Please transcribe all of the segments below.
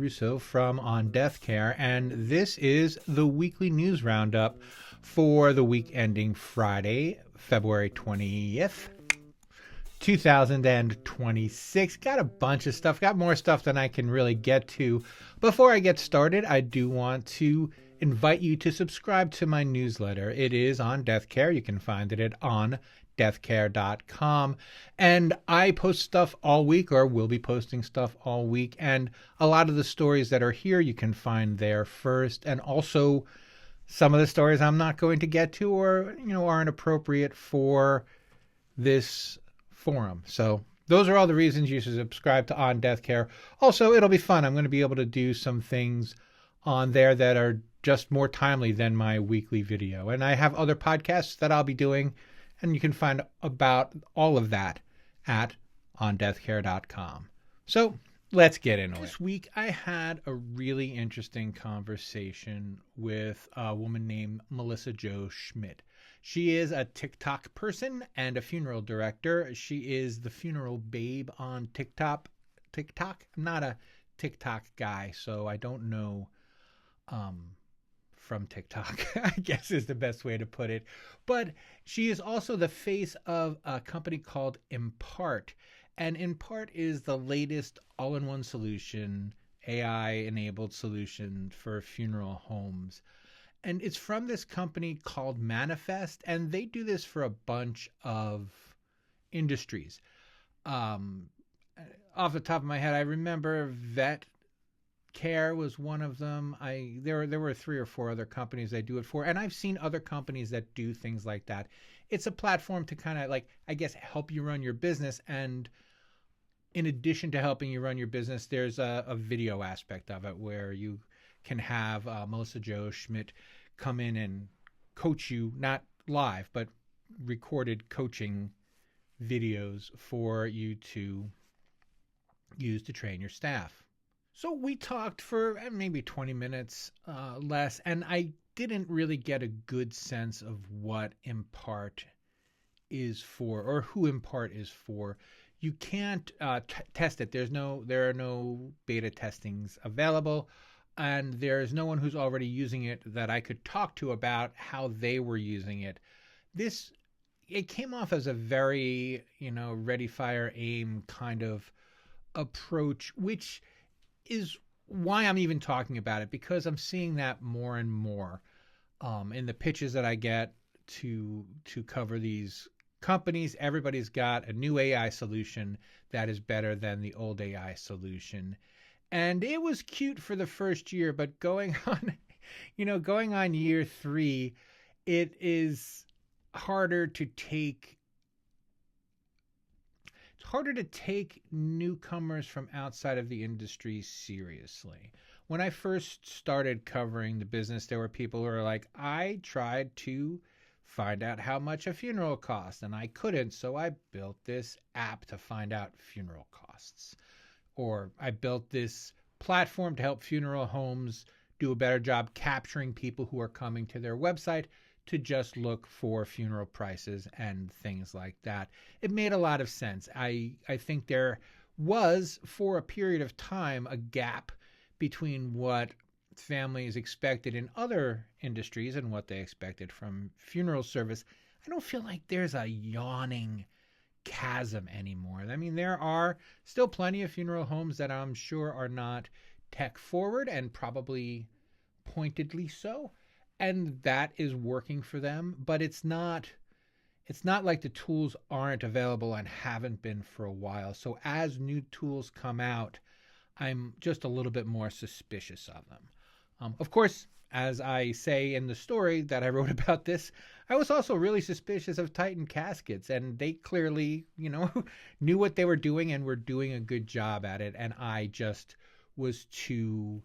Russo from On Death Care, and this is the weekly news roundup for the week ending Friday, February 20th, 2026. Got a bunch of stuff, got more stuff than I can really get to. Before I get started, I do want to invite you to subscribe to my newsletter. It is On Death Care. You can find it at ondeathcare.com. And I post stuff all week, or will be posting stuff all week. And a lot of the stories that are here you can find there first. And also some of the stories I'm not going to get to or, aren't appropriate for this forum. So those are all the reasons you should subscribe to On Death Care. Also, it'll be fun. I'm going to be able to do some things on there that are just more timely than my weekly video. And I have other podcasts that I'll be doing, and you can find about all of that at ondeathcare.com. So let's get into it. This week, I had a really interesting conversation with a woman named Melissa Jo Schmidt. She is a TikTok person and a funeral director. She is the funeral babe on TikTok. I'm not a TikTok guy, so I don't know from TikTok, I guess is the best way to put it. But she is also the face of a company called Impart. And Impart is the latest all-in-one solution, AI-enabled solution for funeral homes. And it's from this company called Manifest, and they do this for a bunch of industries. Off the top of my head, I remember Vet Care was one of them. There were 3 or 4 other companies they do it for, and I've seen other companies that do things like that. It's a platform to kind of help you run your business, and in addition to helping you run your business, there's a video aspect of it where you can have Melissa Jo Schmidt come in and coach you, not live, but recorded coaching videos for you to use to train your staff. So we talked for maybe 20 minutes less, and I didn't really get a good sense of what Impart is for or who Impart is for. You can't test it. There are no beta testings available, and there's no one who's already using it that I could talk to about how they were using it. It came off as a very, ready, fire, aim kind of approach, which is why I'm even talking about it, because I'm seeing that more and more in the pitches that I get to cover these companies. Everybody's got a new AI solution that is better than the old AI solution. And it was cute for the first year, but going on year 3, it is harder to take newcomers from outside of the industry seriously. When I first started covering the business, there were people who were like, I tried to find out how much a funeral costs, and I couldn't, so I built this app to find out funeral costs. Or I built this platform to help funeral homes do a better job capturing people who are coming to their website to just look for funeral prices and things like that. It made a lot of sense. I think there was, for a period of time, a gap between what families expected in other industries and what they expected from funeral service. I don't feel like there's a yawning chasm anymore. I mean, there are still plenty of funeral homes that I'm sure are not tech forward, and probably pointedly so. And that is working for them, but it's not like the tools aren't available and haven't been for a while. So as new tools come out, I'm just a little bit more suspicious of them. Of course, as I say in the story that I wrote about this, I was also really suspicious of Titan Caskets, and they clearly, knew what they were doing and were doing a good job at it. And I just was too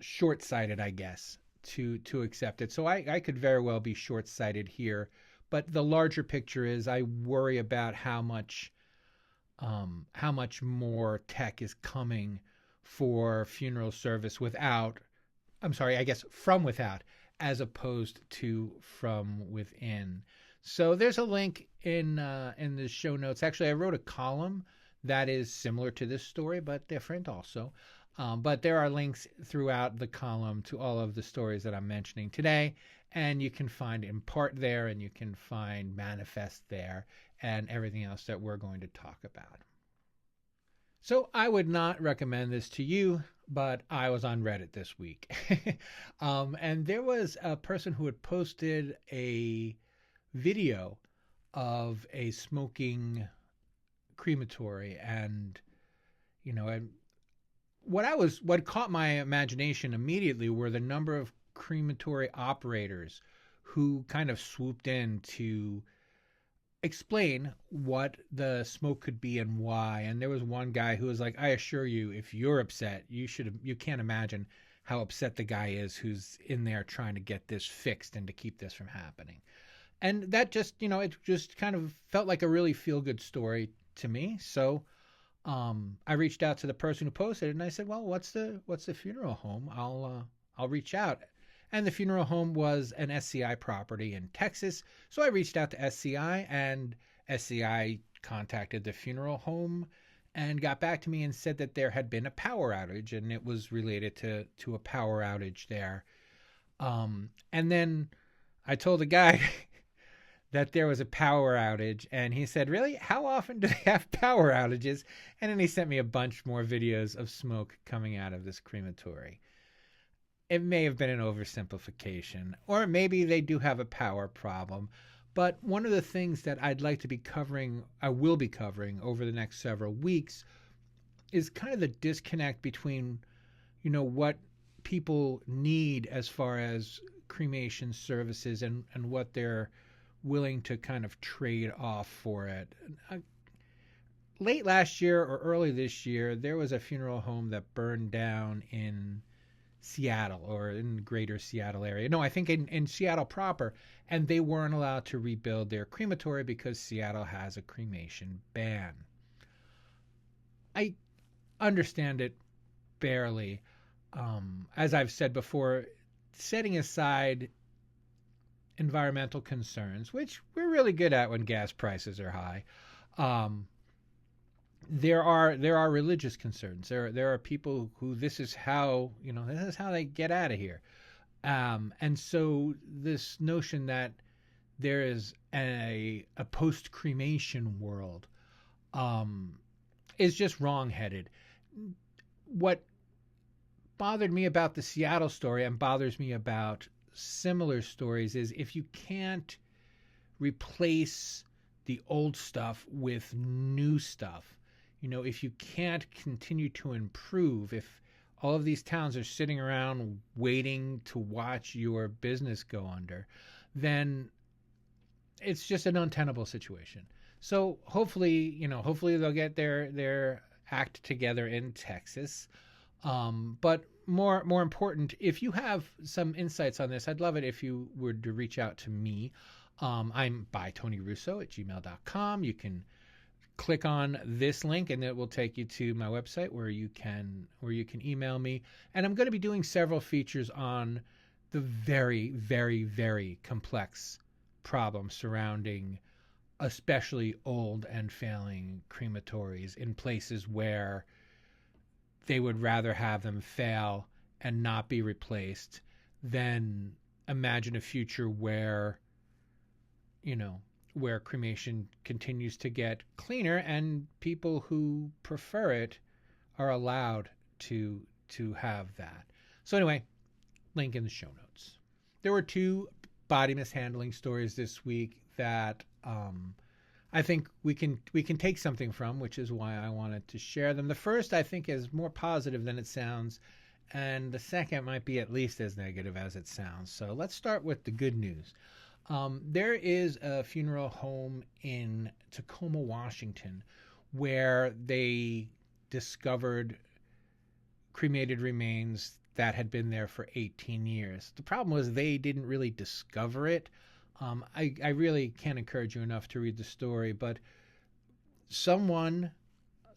short-sighted, I guess, to accept it. So I could very well be short-sighted here, but the larger picture is I worry about how much more tech is coming for funeral service from without, as opposed to from within. So there's a link in the show notes. Actually, I wrote a column that is similar to this story, but different also, But there are links throughout the column to all of the stories that I'm mentioning today. And you can find In Part there, and you can find Manifest there, and everything else that we're going to talk about. So I would not recommend this to you, but I was on Reddit this week. And there was a person who had posted a video of a smoking crematory. And, what caught my imagination immediately were the number of crematory operators who kind of swooped in to explain what the smoke could be and why. And there was one guy who was like, I assure you, if you're upset, you can't imagine how upset the guy is who's in there trying to get this fixed and to keep this from happening. And that just, it just kind of felt like a really feel good story to me. So I reached out to the person who posted it, and I said, well, what's the funeral home? I'll reach out. And the funeral home was an SCI property in Texas. So I reached out to SCI, and SCI contacted the funeral home and got back to me and said that there had been a power outage, and it was related to a power outage there. And then I told the guy that there was a power outage, and he said, really? How often do they have power outages? And then he sent me a bunch more videos of smoke coming out of this crematory. It may have been an oversimplification, or maybe they do have a power problem. But one of the things that I'd like to be covering, I will be covering over the next several weeks, is kind of the disconnect between, what people need as far as cremation services and what they're willing to kind of trade off for it. Late last year or early this year, there was a funeral home that burned down in Seattle, or in the greater Seattle area. No, I think in Seattle proper, and they weren't allowed to rebuild their crematory because Seattle has a cremation ban. I understand it barely. As I've said before, setting aside environmental concerns, which we're really good at when gas prices are high, there are religious concerns. There are people who this is how they get out of here, and so this notion that there is a post cremation world is just wrongheaded. What bothered me about the Seattle story, and bothers me about similar stories, is if you can't replace the old stuff with new stuff, if you can't continue to improve, if all of these towns are sitting around waiting to watch your business go under, then it's just an untenable situation. So hopefully they'll get their act together in Texas. But more important, if you have some insights on this, I'd love it if you were to reach out to me. I'm bytonyrusso@gmail.com. You can click on this link and it will take you to my website where you can email me. And I'm going to be doing several features on the very, very, very complex problem surrounding especially old and failing crematories in places where they would rather have them fail and not be replaced than imagine a future where cremation continues to get cleaner and people who prefer it are allowed to have that. So anyway, link in the show notes. There were 2 body mishandling stories this week that I think we can take something from, which is why I wanted to share them. The first, I think, is more positive than it sounds, and the second might be at least as negative as it sounds. So let's start with the good news. There is a funeral home in Tacoma, Washington, where they discovered cremated remains that had been there for 18 years. The problem was they didn't really discover it. I really can't encourage you enough to read the story, but some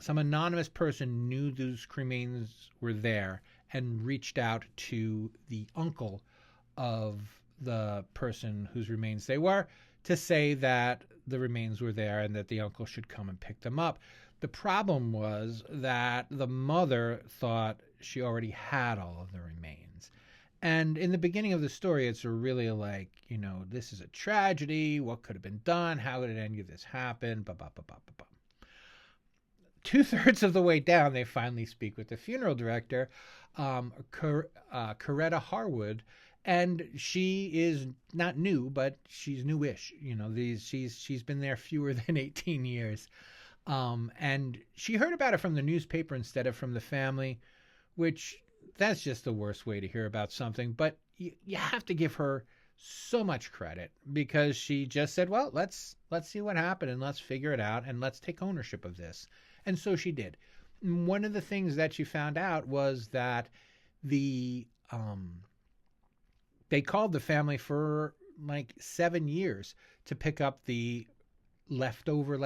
anonymous person knew those remains were there and reached out to the uncle of the person whose remains they were to say that the remains were there and that the uncle should come and pick them up. The problem was that the mother thought she already had all of the remains. And in the beginning of the story, it's really like, this is a tragedy. What could have been done? How did any of this happen? Ba, ba, ba, ba, ba, ba. 2/3 of the way down, they finally speak with the funeral director, Coretta Harwood, and she is not new, but she's newish. She's been there fewer than 18 years, and she heard about it from the newspaper instead of from the family, which that's just the worst way to hear about something. But you have to give her so much credit because she just said, well, let's see what happened and let's figure it out and let's take ownership of this. And so she did. One of the things that she found out was that they called the family for like 7 years to pick up the leftover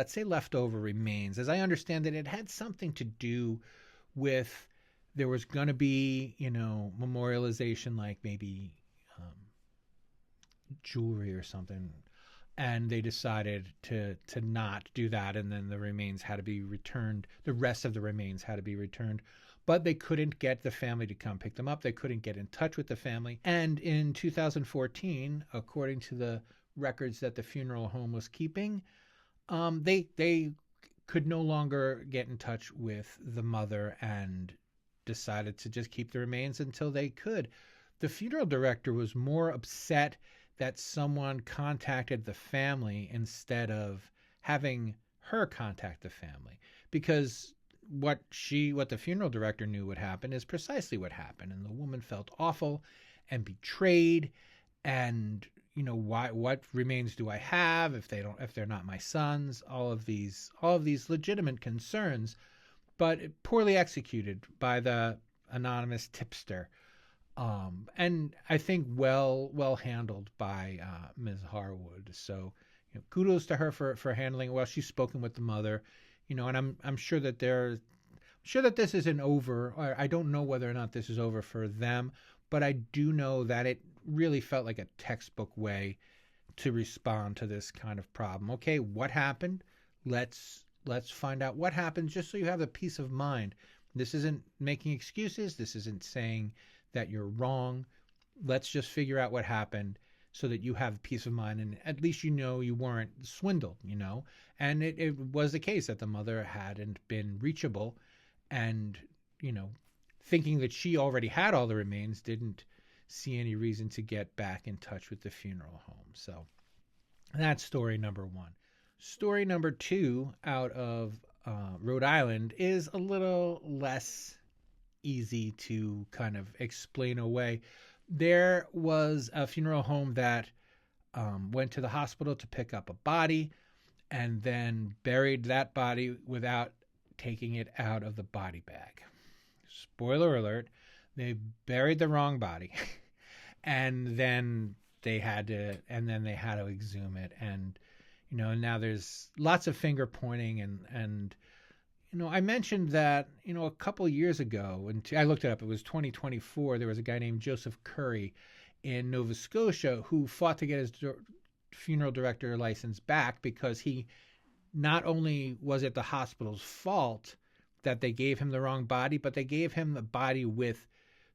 remains. As I understand it, it had something to do with there was going to be, memorialization, like maybe jewelry or something. And they decided to not do that. And then the remains had to be returned. The rest of the remains had to be returned. But they couldn't get the family to come pick them up. They couldn't get in touch with the family. And in 2014, according to the records that the funeral home was keeping, they could no longer get in touch with the mother and decided to just keep the remains until they could. The funeral director was more upset that someone contacted the family instead of having her contact the family, because what the funeral director knew would happen is precisely what happened, and the woman felt awful and betrayed. And what remains do I have if they're not my sons? All of these legitimate concerns, but poorly executed by the anonymous tipster. And I think well handled by Ms. Harwood. So kudos to her for handling it well. She's spoken with the mother, and I'm sure that this isn't over. Or I don't know whether or not this is over for them, but I do know that it really felt like a textbook way to respond to this kind of problem. Okay, what happened? Let's find out what happened, just so you have the peace of mind. This isn't making excuses. This isn't saying that you're wrong. Let's just figure out what happened so that you have peace of mind, and at least you weren't swindled, And it was the case that the mother hadn't been reachable, and, thinking that she already had all the remains, didn't see any reason to get back in touch with the funeral home. So that's story number one. Story number two out of Rhode Island is a little less easy to kind of explain away. There was a funeral home that went to the hospital to pick up a body and then buried that body without taking it out of the body bag. Spoiler alert, they buried the wrong body. and then they had to exhume it. And now there's lots of finger pointing and I mentioned that, a couple years ago, and I looked it up, it was 2024, there was a guy named Joseph Curry in Nova Scotia who fought to get his funeral director license back because he, not only was it the hospital's fault that they gave him the wrong body, but they gave him the body with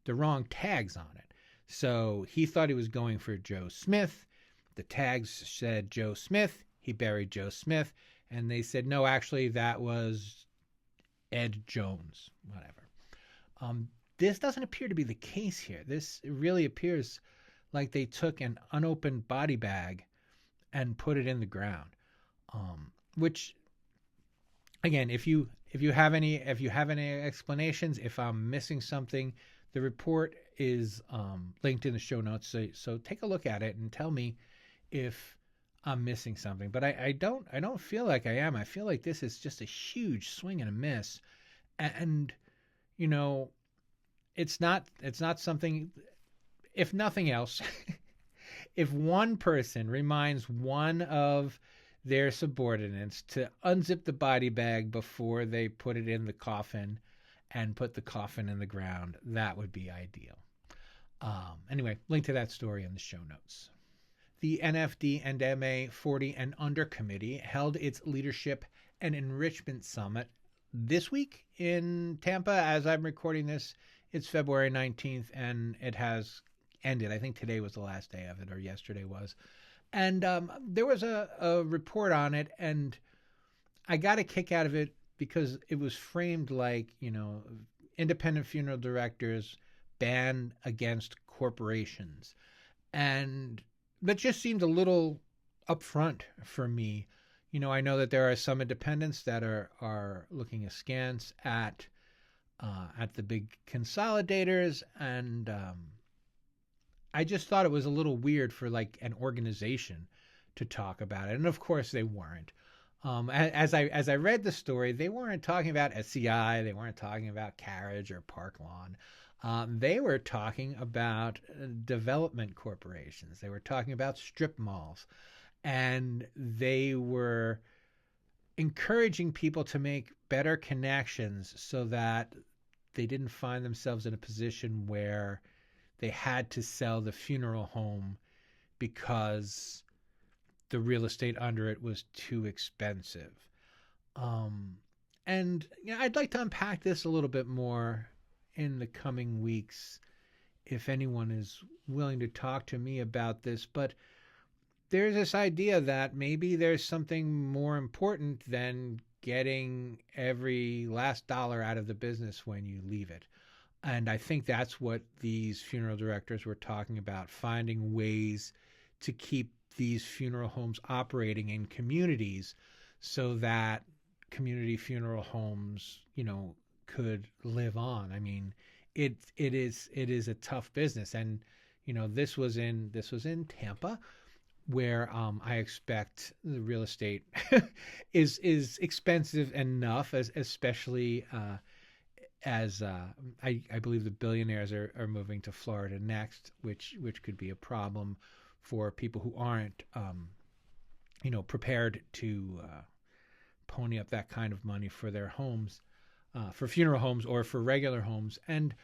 the wrong tags on it. So he thought he was going for Joe Smith. The tags said Joe Smith. He buried Joe Smith. And they said, no, actually, that was Ed Jones, whatever. This doesn't appear to be the case here. This really appears like they took an unopened body bag and put it in the ground. Which, again, if you have any explanations, if I'm missing something, the report is linked in the show notes. So take a look at it and tell me if I'm missing something. But I don't feel like I am. I feel like this is just a huge swing and a miss. And it's not something, if nothing else, if one person reminds one of their subordinates to unzip the body bag before they put it in the coffin and put the coffin in the ground, that would be ideal. Anyway, link to that story in the show notes. The NFDA 40 and Under Committee held its Leadership and Enrichment Summit this week in Tampa. As I'm recording this, It's February 19th, and it has ended. I think today was the last day of it, or yesterday was. And there was a report on it, and I got a kick out of it because it was framed like, independent funeral directors ban against corporations. And that just seemed a little upfront for me. I know that there are some independents that are looking askance at the big consolidators, and I just thought it was a little weird for like an organization to talk about it, and of course they weren't. As I read the story, they weren't talking about SCI, they weren't talking about Carriage or Park Lawn. They were talking about development corporations. They were talking about strip malls, and they were encouraging people to make better connections so that they didn't find themselves in a position where they had to sell the funeral home because the real estate under it was too expensive. And I'd like to unpack this a little bit more in the coming weeks if anyone is willing to talk to me about this. But there's this idea that maybe there's something more important than getting every last dollar out of the business when you leave it. And I think that's what these funeral directors were talking about, finding ways to keep these funeral homes operating in communities so that community funeral homes, could live on. I mean, it is a tough business. And, this was in Tampa, where I expect the real estate is expensive enough, especially as I believe the billionaires are moving to Florida next, which could be a problem for people who aren't prepared to pony up that kind of money for their homes, for funeral homes or for regular homes. And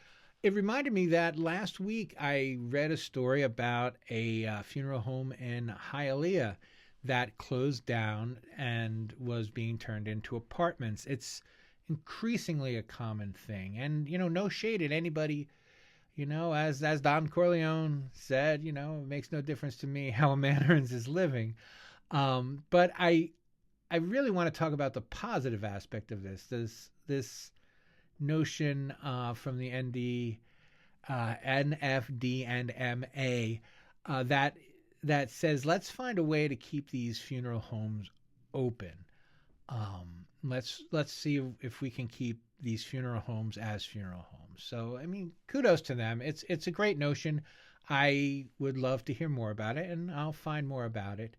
it reminded me that last week I read a story about a funeral home in Hialeah that closed down and was being turned into apartments. It's increasingly a common thing. And, no shade at anybody, as Don Corleone said, it makes no difference to me how a man earns his living. But I really want to talk about the positive aspect of this notion from the NFD and MA that says let's find a way to keep these funeral homes open. Let's see if we can keep these funeral homes as funeral homes. So I mean, kudos to them. It's a great notion. I would love to hear more about it, and I'll find more about it.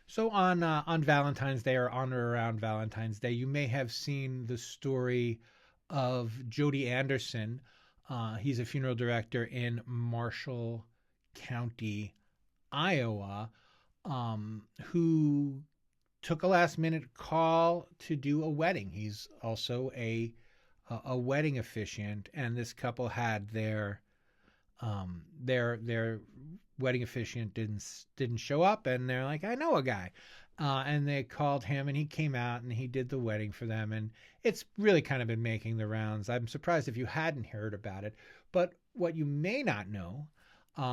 So on Valentine's Day, or on or around Valentine's Day, you may have seen the story of Jody Anderson. He's a funeral director in Marshall County, Iowa, who took a last-minute call to do a wedding. He's also a wedding officiant, and this couple had their wedding officiant didn't show up, and they're like, I know a guy. And they called him, and he came out, and he did the wedding for them. And it's really kind of been making the rounds. I'm surprised if you hadn't heard about it. But what you may not know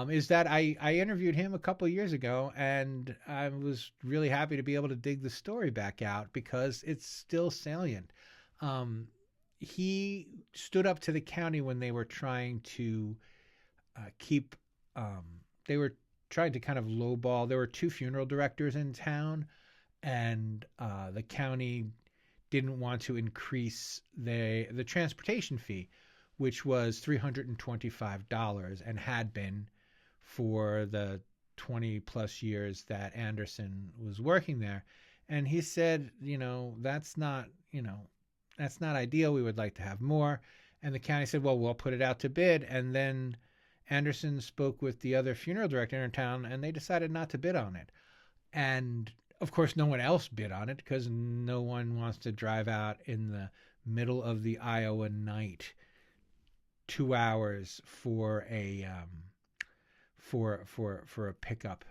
is that I interviewed him a couple of years ago, and I was really happy to be able to dig the story back out because it's still salient. He stood up to the county when they were trying to they were trying to kind of lowball. There were two funeral directors in town, and the county didn't want to increase the transportation fee, which was $325 and had been for the 20 plus years that Anderson was working there. And he said, that's not ideal. We would like to have more. And the county said, well, we'll put it out to bid. And then Anderson spoke with the other funeral director in town, and they decided not to bid on it. And of course, no one else bid on it because no one wants to drive out in the middle of the Iowa night 2 hours for a pickup,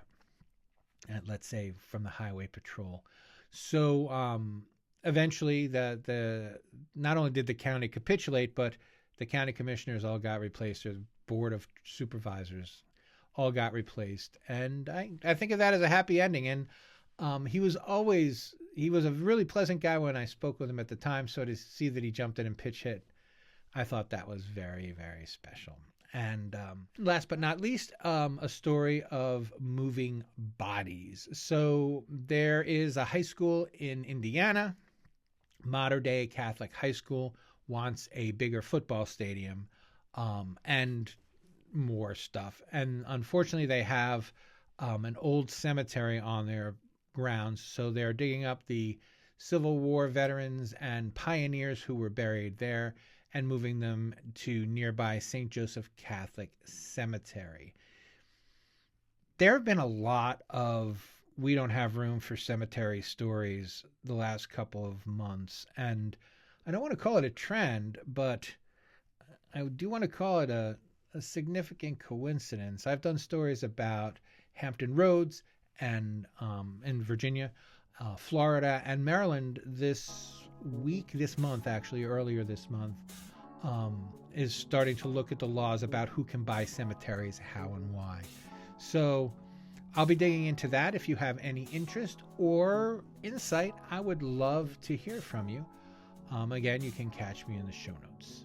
let's say from the highway patrol. So eventually, the not only did the county capitulate, but The county commissioners all got replaced. The board of supervisors all got replaced. And I think of that as a happy ending. And he was a really pleasant guy when I spoke with him at the time. So to see that he jumped in and pitch hit, I thought that was very, very special. And last but not least, a story of moving bodies. So there is a high school in Indiana, modern day Catholic high school, wants a bigger football stadium and more stuff. And unfortunately, they have an old cemetery on their grounds. So they're digging up the Civil War veterans and pioneers who were buried there and moving them to nearby St. Joseph Catholic Cemetery. There have been a lot of we don't have room for cemetery stories the last couple of months. And I don't want to call it a trend, but I do want to call it a significant coincidence. I've done stories about Hampton Roads and in Virginia, Florida, and Maryland this month, earlier this month, is starting to look at the laws about who can buy cemeteries, how and why. So I'll be digging into that. If you have any interest or insight, I would love to hear from you. Again, you can catch me in the show notes.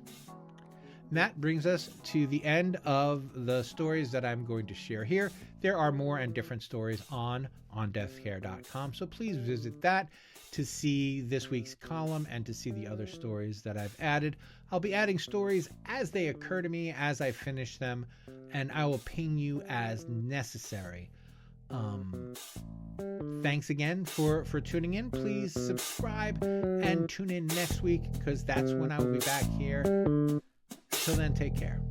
And that brings us to the end of the stories that I'm going to share here. There are more and different stories on deathcare.com, so please visit that to see this week's column and to see the other stories that I've added. I'll be adding stories as they occur to me, as I finish them, and I will ping you as necessary. Thanks again for tuning in. Please subscribe and tune in next week, because that's when I will be back here. Till then, take care.